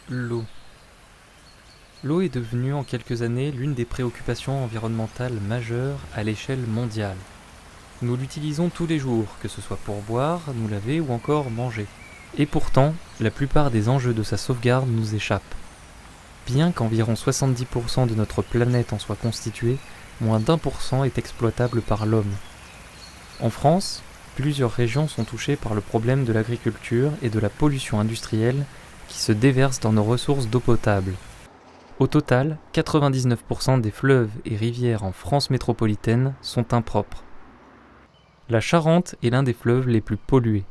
L'eau. L'eau est devenue en quelques années l'une des préoccupations environnementales majeures à l'échelle mondiale. Nous l'utilisons tous les jours, que ce soit pour boire, nous laver ou encore manger. Et pourtant, la plupart des enjeux de sa sauvegarde nous échappent. Bien qu'environ 70% de notre planète en soit constituée, moins d'1% est exploitable par l'homme. En France, plusieurs régions sont touchées par le problème de l'agriculture et de la pollution industrielle qui se déversent dans nos ressources d'eau potable. Au total, 99% des fleuves et rivières en France métropolitaine sont impropres. La Charente est l'un des fleuves les plus pollués.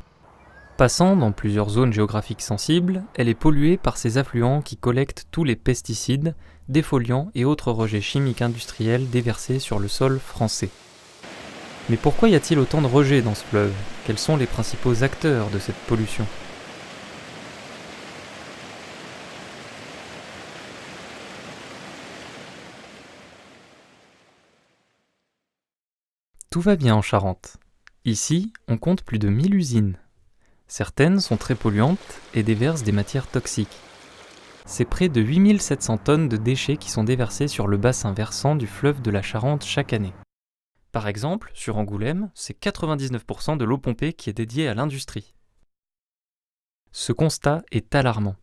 Passant dans plusieurs zones géographiques sensibles, elle est polluée par ses affluents qui collectent tous les pesticides, défoliants et autres rejets chimiques industriels déversés sur le sol français. Mais pourquoi y a-t-il autant de rejets dans ce fleuve ? Quels sont les principaux acteurs de cette pollution ? Tout va bien en Charente. Ici, on compte plus de 1000 usines. Certaines sont très polluantes et déversent des matières toxiques. C'est près de 8700 tonnes de déchets qui sont déversés sur le bassin versant du fleuve de la Charente chaque année. Par exemple, sur Angoulême, c'est 99% de l'eau pompée qui est dédiée à l'industrie. Ce constat est alarmant.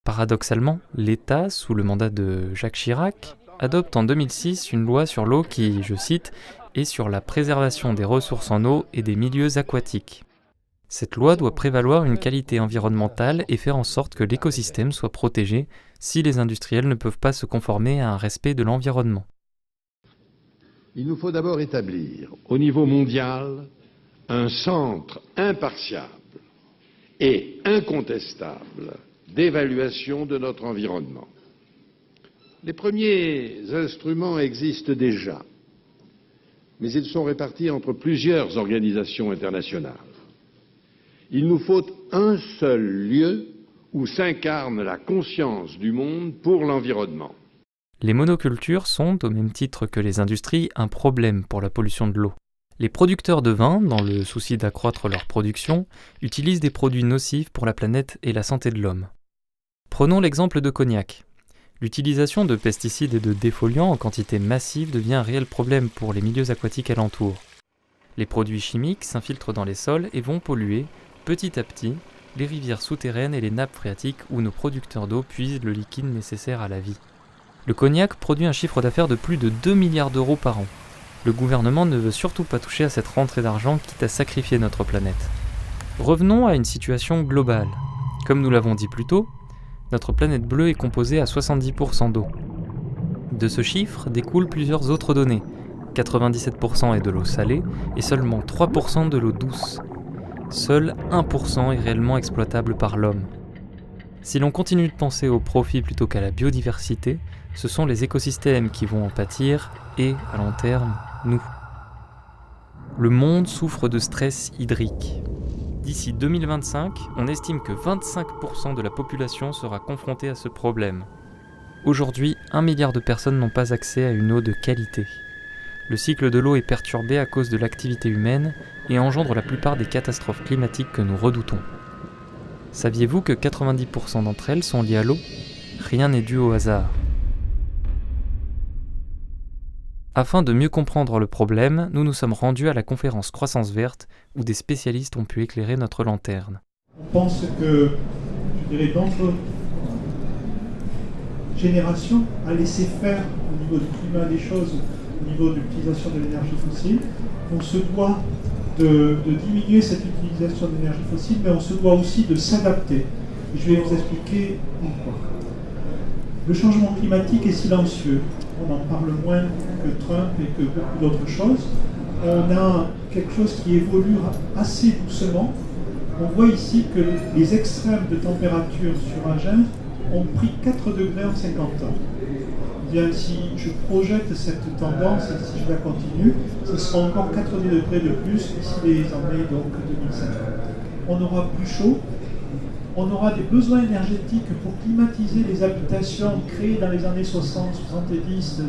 Paradoxalement, l'État, sous le mandat de Jacques Chirac, adopte en 2006 une loi sur l'eau qui, je cite, est sur la préservation des ressources en eau et des milieux aquatiques. Cette loi doit prévaloir une qualité environnementale et faire en sorte que l'écosystème soit protégé si les industriels ne peuvent pas se conformer à un respect de l'environnement. Il nous faut d'abord établir, au niveau mondial, un centre impartial et incontestable d'évaluation de notre environnement. Les premiers instruments existent déjà, mais ils sont répartis entre plusieurs organisations internationales. Il nous faut un seul lieu où s'incarne la conscience du monde pour l'environnement. Les monocultures sont, au même titre que les industries, un problème pour la pollution de l'eau. Les producteurs de vin, dans le souci d'accroître leur production, utilisent des produits nocifs pour la planète et la santé de l'homme. Prenons l'exemple de cognac. L'utilisation de pesticides et de défoliants en quantité massive devient un réel problème pour les milieux aquatiques alentours. Les produits chimiques s'infiltrent dans les sols et vont polluer, petit à petit, les rivières souterraines et les nappes phréatiques où nos producteurs d'eau puisent le liquide nécessaire à la vie. Le cognac produit un chiffre d'affaires de plus de 2 milliards d'euros par an. Le gouvernement ne veut surtout pas toucher à cette rentrée d'argent quitte à sacrifier notre planète. Revenons à une situation globale. Comme nous l'avons dit plus tôt, notre planète bleue est composée à 70% d'eau. De ce chiffre découlent plusieurs autres données. 97% est de l'eau salée et seulement 3% de l'eau douce. Seul 1% est réellement exploitable par l'homme. Si l'on continue de penser au profit plutôt qu'à la biodiversité, ce sont les écosystèmes qui vont en pâtir et, à long terme, nous. Le monde souffre de stress hydrique. D'ici 2025, on estime que 25% de la population sera confrontée à ce problème. Aujourd'hui, 1 milliard de personnes n'ont pas accès à une eau de qualité. Le cycle de l'eau est perturbé à cause de l'activité humaine et engendre la plupart des catastrophes climatiques que nous redoutons. Saviez-vous que 90% d'entre elles sont liées à l'eau ? Rien n'est dû au hasard. Afin de mieux comprendre le problème, nous nous sommes rendus à la conférence Croissance Verte où des spécialistes ont pu éclairer notre lanterne. On pense que, d'autres générations a laissé faire au niveau du climat des choses, au niveau de l'utilisation de l'énergie fossile. On se doit de diminuer cette utilisation d'énergie fossile, mais on se doit aussi de s'adapter. Je vais vous expliquer pourquoi. Le changement climatique est silencieux. On en parle moins que Trump et que beaucoup d'autres choses. On a quelque chose qui évolue assez doucement. On voit ici que les extrêmes de température sur Agen ont pris 4 degrés en 50 ans. Bien, si je projette cette tendance, si je la continue, ce sera encore 4 degrés de plus d'ici les années donc 2050. On aura plus chaud, on aura des besoins énergétiques pour climatiser les habitations créées dans les années 60, 70,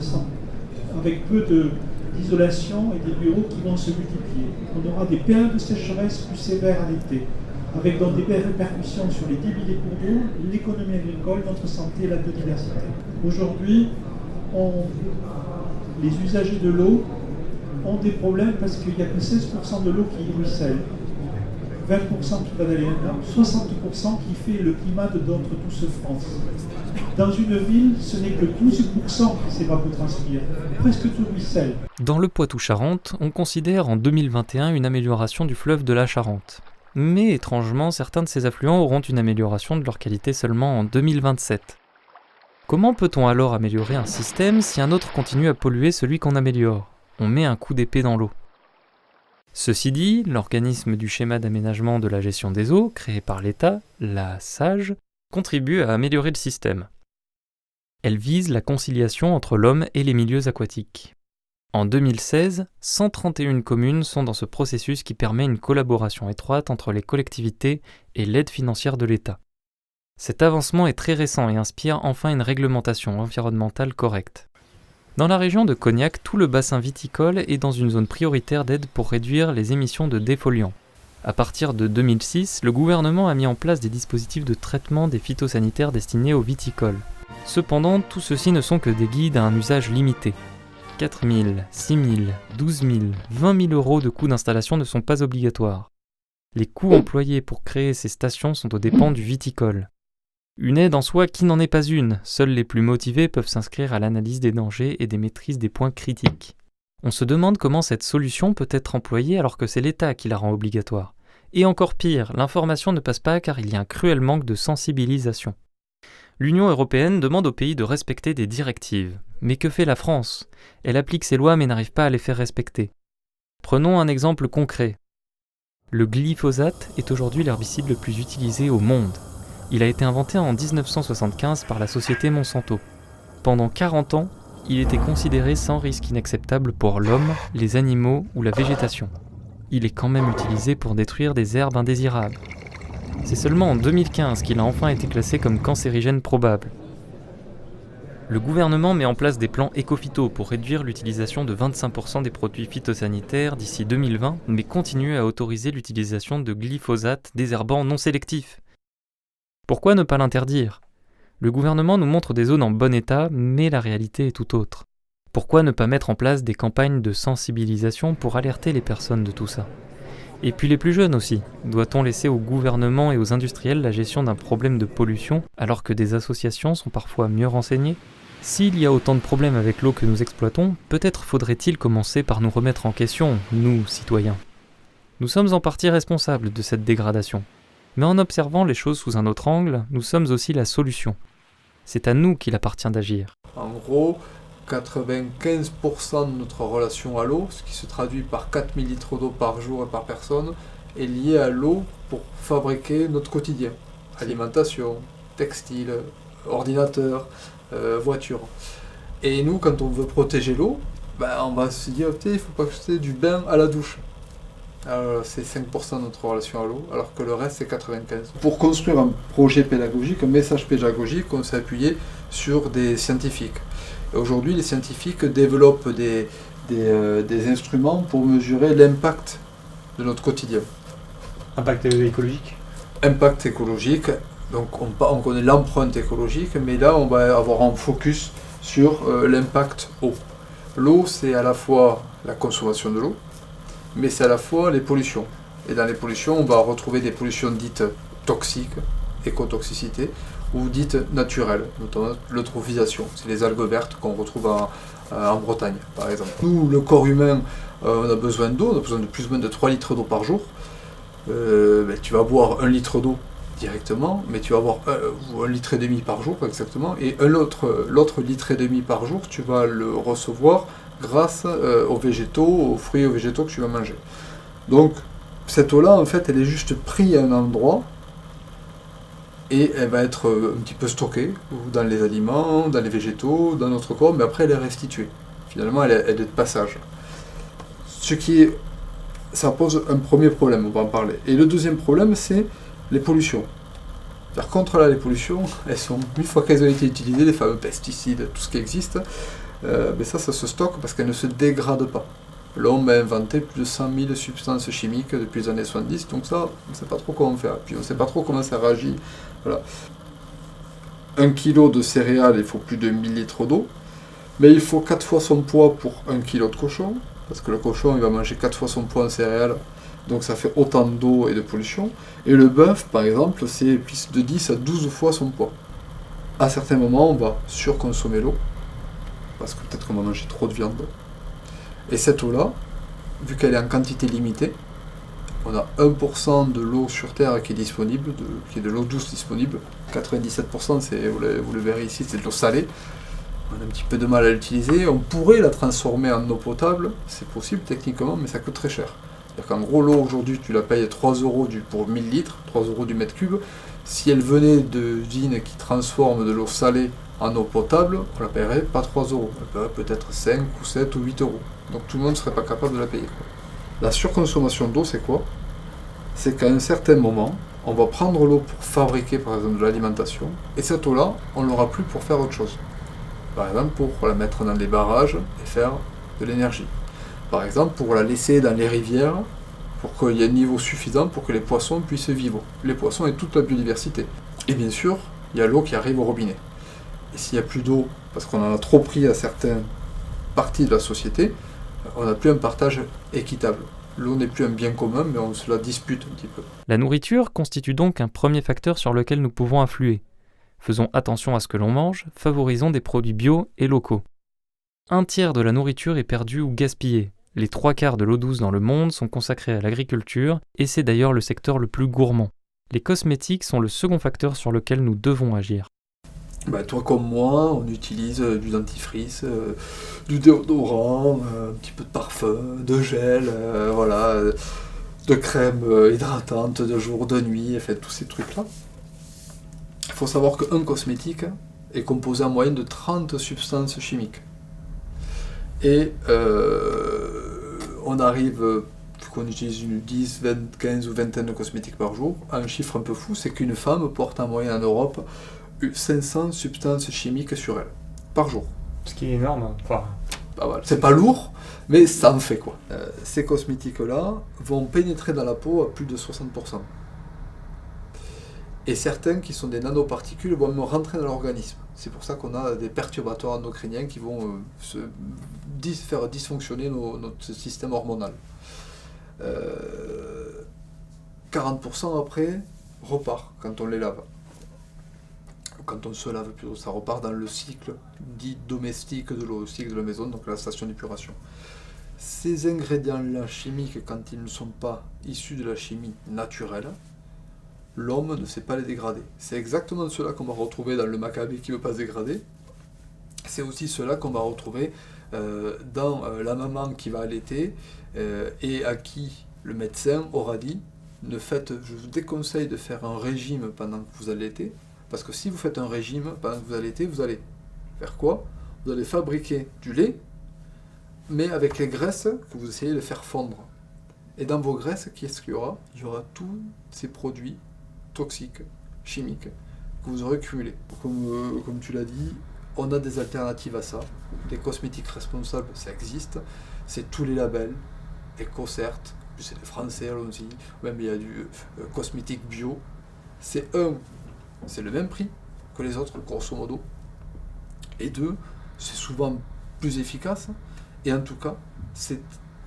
avec peu d'isolation et des bureaux qui vont se multiplier. On aura des périodes de sécheresse plus sévères en été. avec donc des répercussions sur les débits des cours d'eau, l'économie agricole, notre santé et la biodiversité. Aujourd'hui, les usagers de l'eau ont des problèmes parce qu'il n'y a que 16% de l'eau qui ruisselle, 20% qui va dans les nappes, 60% qui fait le climat de notre douce France. Dans une ville, ce n'est que 12% qui s'évapotranspire, presque tout ruisselle. Dans le Poitou-Charentes, on considère en 2021 une amélioration du fleuve de la Charente. Mais étrangement, certains de ces affluents auront une amélioration de leur qualité seulement en 2027. Comment peut-on alors améliorer un système si un autre continue à polluer celui qu'on améliore ? On met un coup d'épée dans l'eau. Ceci dit, l'organisme du schéma d'aménagement de la gestion des eaux, créé par l'État, la SAGE, contribue à améliorer le système. Elle vise la conciliation entre l'homme et les milieux aquatiques. En 2016, 131 communes sont dans ce processus qui permet une collaboration étroite entre les collectivités et l'aide financière de l'État. Cet avancement est très récent et inspire enfin une réglementation environnementale correcte. Dans la région de Cognac, tout le bassin viticole est dans une zone prioritaire d'aide pour réduire les émissions de défoliants. À partir de 2006, le gouvernement a mis en place des dispositifs de traitement des phytosanitaires destinés aux viticoles. Cependant, tout ceci ne sont que des guides à un usage limité. 4 000, 6 000, 12 000, 20 000 euros de coûts d'installation ne sont pas obligatoires. Les coûts employés pour créer ces stations sont aux dépens du viticole. Une aide en soi qui n'en est pas une, seuls les plus motivés peuvent s'inscrire à l'analyse des dangers et des maîtrises des points critiques. On se demande comment cette solution peut être employée alors que c'est l'État qui la rend obligatoire. Et encore pire, l'information ne passe pas car il y a un cruel manque de sensibilisation. L'Union européenne demande aux pays de respecter des directives. Mais que fait la France ? Elle applique ses lois mais n'arrive pas à les faire respecter. Prenons un exemple concret. Le glyphosate est aujourd'hui l'herbicide le plus utilisé au monde. Il a été inventé en 1975 par la société Monsanto. Pendant 40 ans, il était considéré sans risque inacceptable pour l'homme, les animaux ou la végétation. Il est quand même utilisé pour détruire des herbes indésirables. C'est seulement en 2015 qu'il a enfin été classé comme cancérigène probable. Le gouvernement met en place des plans éco-phyto pour réduire l'utilisation de 25% des produits phytosanitaires d'ici 2020, mais continue à autoriser l'utilisation de glyphosate désherbant non sélectif. Pourquoi ne pas l'interdire ? Le gouvernement nous montre des zones en bon état, mais la réalité est tout autre. Pourquoi ne pas mettre en place des campagnes de sensibilisation pour alerter les personnes de tout ça ? Et puis les plus jeunes aussi. Doit-on laisser au gouvernement et aux industriels la gestion d'un problème de pollution, alors que des associations sont parfois mieux renseignées ? S'il y a autant de problèmes avec l'eau que nous exploitons, peut-être faudrait-il commencer par nous remettre en question, nous, citoyens. Nous sommes en partie responsables de cette dégradation. Mais en observant les choses sous un autre angle, nous sommes aussi la solution. C'est à nous qu'il appartient d'agir. En gros, 95% de notre relation à l'eau, ce qui se traduit par 4000 litres d'eau par jour et par personne, est lié à l'eau pour fabriquer notre quotidien. Alimentation, textile, ordinateur, voiture. Et nous, quand on veut protéger l'eau, on va se dire, il ne faut pas que c'est du bain à la douche. Alors, c'est 5% de notre relation à l'eau, alors que le reste c'est 95%. Pour construire un projet pédagogique, un message pédagogique, on s'est appuyé sur des scientifiques. Et aujourd'hui, les scientifiques développent des instruments pour mesurer l'impact de notre quotidien. Impact écologique ? Impact écologique, donc on connaît l'empreinte écologique, mais là on va avoir un focus sur l'impact eau. L'eau, c'est à la fois la consommation de l'eau, mais c'est à la fois les pollutions. Et dans les pollutions, on va retrouver des pollutions dites toxiques, écotoxicité, ou dites naturelles, notamment l'eutrophisation. C'est les algues vertes qu'on retrouve en Bretagne, par exemple. Nous, le corps humain, on a besoin d'eau, on a besoin de plus ou moins de 3 litres d'eau par jour. Tu vas boire 1 litre d'eau directement, mais tu vas boire 1,5 litre par jour, exactement, et l'autre litre et demi par jour, tu vas le recevoir grâce aux végétaux, aux fruits et aux végétaux que tu vas manger. Donc, cette eau-là, en fait, elle est juste prise à un endroit et elle va être un petit peu stockée dans les aliments, dans les végétaux, dans notre corps, mais après elle est restituée. Finalement, elle est de passage. Ça pose un premier problème, on va en parler. Et le deuxième problème, c'est les pollutions. Par contre, là, les pollutions, une fois qu'elles ont été utilisées, les fameux pesticides, tout ce qui existe, mais ça se stocke parce qu'elles ne se dégradent pas. L'homme a inventé plus de 100 000 substances chimiques depuis les années 70, donc ça, on ne sait pas trop comment faire. Puis on ne sait pas trop comment ça réagit. Voilà. 1 kg de céréales, il faut plus de 1000 litres d'eau, mais il faut 4 fois son poids pour 1 kg de cochon, parce que le cochon, il va manger 4 fois son poids en céréales, donc ça fait autant d'eau et de pollution. Et le bœuf, par exemple, c'est plus de 10 à 12 fois son poids. À certains moments, on va surconsommer l'eau, parce que peut-être qu'on va manger trop de viande. Et cette eau-là, vu qu'elle est en quantité limitée, on a 1% de l'eau sur Terre qui est disponible, qui est de l'eau douce disponible. 97%, vous le verrez ici, c'est de l'eau salée. On a un petit peu de mal à l'utiliser. On pourrait la transformer en eau potable, c'est possible techniquement, mais ça coûte très cher. C'est-à-dire qu'en gros, l'eau aujourd'hui, tu la payes 3 € pour 1000 litres, 3 € du mètre cube. Si elle venait d'usines qui transforment de l'eau salée en eau potable, on la paierait pas 3 €. On la paierait peut-être 5 ou 7 ou 8 €. Donc tout le monde ne serait pas capable de la payer. La surconsommation d'eau, c'est quoi? C'est qu'à un certain moment, on va prendre l'eau pour fabriquer par exemple de l'alimentation, et cette eau-là, on ne l'aura plus pour faire autre chose. Par exemple, pour la mettre dans des barrages et faire de l'énergie. Par exemple, pour la laisser dans les rivières, pour qu'il y ait un niveau suffisant pour que les poissons puissent vivre. Les poissons et toute la biodiversité. Et bien sûr, il y a l'eau qui arrive au robinet. Et s'il n'y a plus d'eau, parce qu'on en a trop pris à certaines parties de la société, on n'a plus un partage équitable. L'eau n'est plus un bien commun, mais on se la dispute un petit peu. La nourriture constitue donc un premier facteur sur lequel nous pouvons influer. Faisons attention à ce que l'on mange, favorisons des produits bio et locaux. 1/3 de la nourriture est perdue ou gaspillée. Les 3/4 de l'eau douce dans le monde sont consacrés à l'agriculture, et c'est d'ailleurs le secteur le plus gourmand. Les cosmétiques sont le second facteur sur lequel nous devons agir. Toi comme moi, on utilise du dentifrice, du déodorant, un petit peu de parfum, de gel, de crème hydratante de jour, de nuit, tous ces trucs-là. Il faut savoir qu'un cosmétique est composé en moyenne de 30 substances chimiques. Et on arrive, vu qu'on utilise une 10, 20, 15 ou vingtaine de cosmétiques par jour, un chiffre un peu fou, c'est qu'une femme porte en moyenne en Europe 500 substances chimiques sur elle, par jour. Ce qui est énorme. Enfin... Voilà. C'est pas lourd, mais ça en fait quoi. Ces cosmétiques-là vont pénétrer dans la peau à plus de 60%. Et certains qui sont des nanoparticules vont même rentrer dans l'organisme. C'est pour ça qu'on a des perturbateurs endocriniens qui vont faire dysfonctionner notre système hormonal. 40% après repart quand on les lave. Quand on se lave plutôt, ça repart dans le cycle dit domestique de l'eau, le cycle de la maison, donc la station d'épuration. Ces ingrédients-là chimiques, quand ils ne sont pas issus de la chimie naturelle, l'homme ne sait pas les dégrader. C'est exactement cela qu'on va retrouver dans le Maccabée qui ne veut pas se dégrader. C'est aussi cela qu'on va retrouver dans la maman qui va allaiter et à qui le médecin aura dit je vous déconseille de faire un régime pendant que vous allaitez, parce que si vous faites un régime pendant que vous allaitez, vous allez faire quoi? Vous allez fabriquer du lait, mais avec les graisses que vous essayez de faire fondre. Et dans vos graisses, qu'est-ce qu'il y aura? Il y aura tous ces produits toxiques, chimiques, que vous aurez cumulés. Comme tu l'as dit, on a des alternatives à ça. Des cosmétiques responsables, ça existe. C'est tous les labels, EcoCert, c'est les Français, allons-y. Même il y a du cosmétique bio. C'est le même prix que les autres, grosso modo. Et 2, c'est souvent plus efficace. Et en tout cas, c'est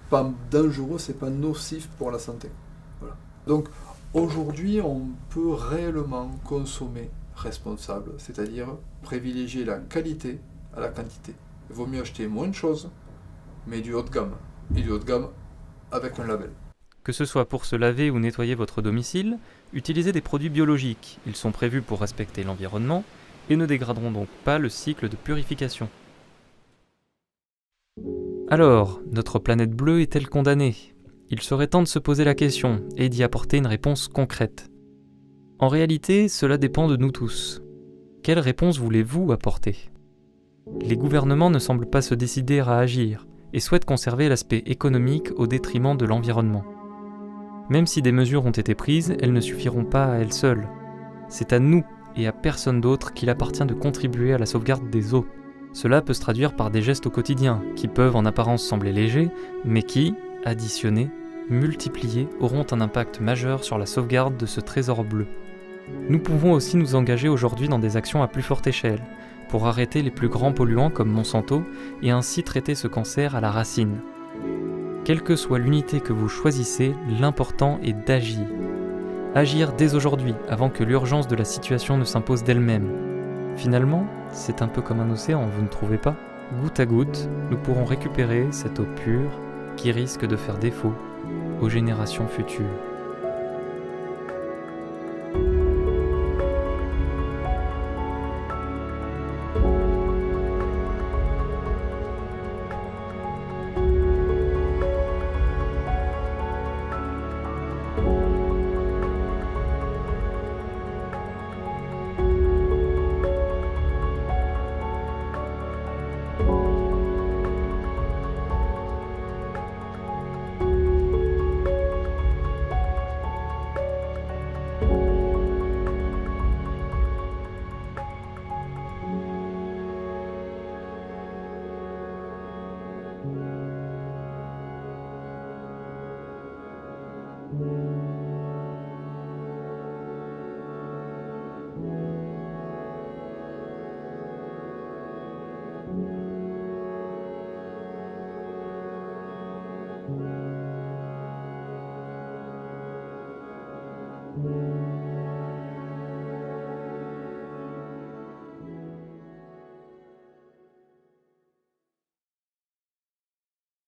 pas dangereux, c'est pas nocif pour la santé. Voilà. Donc, aujourd'hui, on peut réellement consommer responsable, c'est-à-dire privilégier la qualité à la quantité. Il vaut mieux acheter moins de choses, mais du haut de gamme. Et du haut de gamme avec un label. Que ce soit pour se laver ou nettoyer votre domicile, utilisez des produits biologiques. Ils sont prévus pour respecter l'environnement et ne dégraderont donc pas le cycle de purification. Alors, notre planète bleue est-elle condamnée? Il serait temps de se poser la question et d'y apporter une réponse concrète. En réalité, cela dépend de nous tous. Quelle réponse voulez-vous apporter? Les gouvernements ne semblent pas se décider à agir et souhaitent conserver l'aspect économique au détriment de l'environnement. Même si des mesures ont été prises, elles ne suffiront pas à elles seules. C'est à nous et à personne d'autre qu'il appartient de contribuer à la sauvegarde des eaux. Cela peut se traduire par des gestes au quotidien, qui peuvent en apparence sembler légers, mais qui, additionnés, multipliés, auront un impact majeur sur la sauvegarde de ce trésor bleu. Nous pouvons aussi nous engager aujourd'hui dans des actions à plus forte échelle, pour arrêter les plus grands polluants comme Monsanto, et ainsi traiter ce cancer à la racine. Quelle que soit l'unité que vous choisissez, l'important est d'agir. Agir dès aujourd'hui, avant que l'urgence de la situation ne s'impose d'elle-même. Finalement, c'est un peu comme un océan, vous ne trouvez pas ? Goutte à goutte, nous pourrons récupérer cette eau pure qui risque de faire défaut aux générations futures.